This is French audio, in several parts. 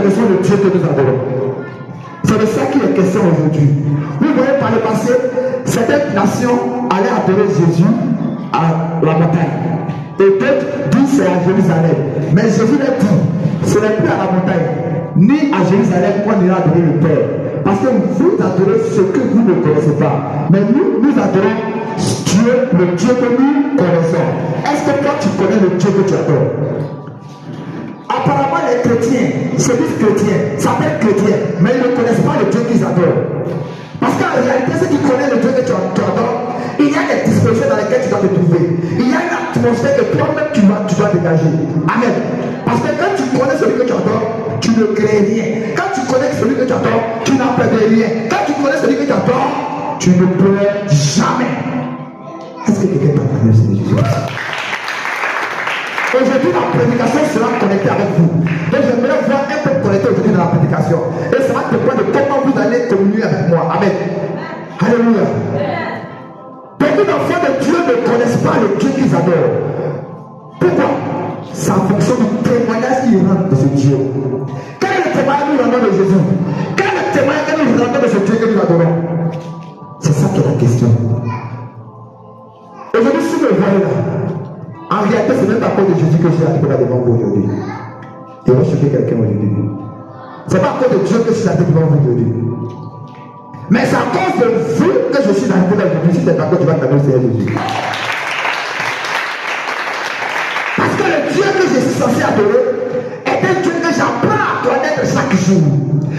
connaissons le Dieu que nous adorons? C'est de ça qu'il est question aujourd'hui. Vous voyez, par le passé, certaines nations allaient adorer Jésus à la montagne. Et d'autres disent c'est à Jérusalem. Mais Jésus leur dit, ce n'est plus à la montagne, ni à Jérusalem qu'on ira adorer le Père. Parce que vous adorez ce que vous ne connaissez pas. Mais nous adorons Dieu, le Dieu que nous connaissons. Est-ce que toi tu connais le Dieu que tu adores? Apparemment les chrétiens se disent chrétiens, s'appellent chrétiens, mais ils ne connaissent pas le Dieu qu'ils adorent. Parce qu'en réalité, ceux qui connaissent le Dieu que tu adores, il y a des dispositions dans lesquelles tu dois te trouver. Il y a une atmosphère que toi-même tu dois dégager. Amen. Parce que quand tu connais celui que tu adores, tu ne crées rien. Quand tu connais celui que tu adores, tu n'as peur de rien. Quand tu connais celui que tu adores, tu ne pleures jamais. Est-ce que quelqu'un t'a parlé de Jésus? Aujourd'hui, la prédication sera connectée avec vous. Donc, j'aimerais voir un peu connecté aujourd'hui dans la prédication. Et ça va dépendre de comment vous allez communier avec moi. Amen. Alléluia. Beaucoup d'enfants de Dieu ne connaissent pas le Dieu qu'ils adorent. Pourquoi? C'est en fonction du témoignage qu'ils rendent de ce Dieu. Quel est le témoignage que nous rendons de Jésus? Quel est le témoignage que nous rendons de ce Dieu que nous adorons? C'est ça qui est la question. Aujourd'hui, si vous me voyez là, en réalité, ce n'est même pas à cause de Jésus que je suis là devant vous aujourd'hui. Je vais choquer quelqu'un aujourd'hui. Ce n'est pas à cause de Dieu que je suis là devant vous aujourd'hui. Mais c'est à cause de vous que je suis là aujourd'hui. Si c'est d'accord, tu vas t'amener au Seigneur Jésus. Parce que le Dieu que je suis censé adorer est un Dieu que j'apprends à connaître chaque jour.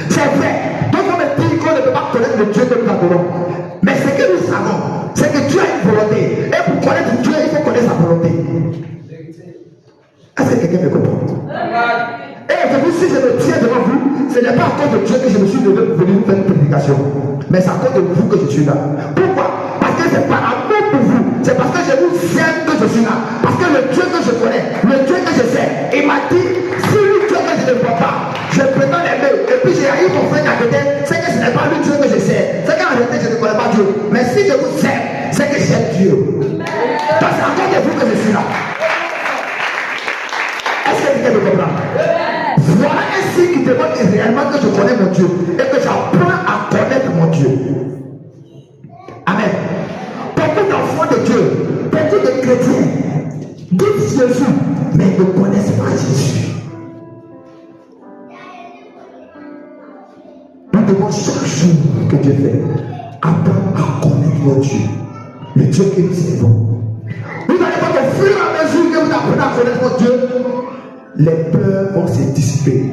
C'est vrai. Donc on me dit qu'on ne peut pas connaître le Dieu que nous adorons. Mais ce que nous savons, c'est que Dieu a une volonté. Et pour connaître Dieu, il faut connaître sa volonté. Est-ce que quelqu'un me comprend? Et aujourd'hui, si je me tiens devant vous, ce n'est pas à cause de Dieu que je me suis venu vous faire une prédication. Mais c'est à cause de vous que je suis là. Pourquoi? Parce que c'est par amour pour vous. C'est parce que je vous aime que je suis là. Parce que le Dieu que je connais, le Dieu que je sais, il m'a dit, si lui Dieu que je ne vois pas, je prétends l'aimer. Et puis j'ai eu mon frère à côté, c'est que ce n'est pas lui Dieu que je sais. C'est qu'en réalité, je ne connais pas Dieu. Mais si je vous aime, c'est que j'aime Dieu. Donc c'est à cause de vous que je suis là. Est-ce que quelqu'un me comprend? Voilà un signe qui démontre réellement que je connais mon Dieu et que j'apprends à connaître mon Dieu. Amen. Beaucoup d'enfants de Dieu, beaucoup de chrétiens disent Jésus, mais ils ne connaissent pas Jésus. Nous devons chaque jour que Dieu fait apprendre à connaître notre Dieu, le Dieu que nous servons. Vous n'allez pas au fur et à mesure que vous apprenez à connaître votre Dieu, les peurs vont se dissiper.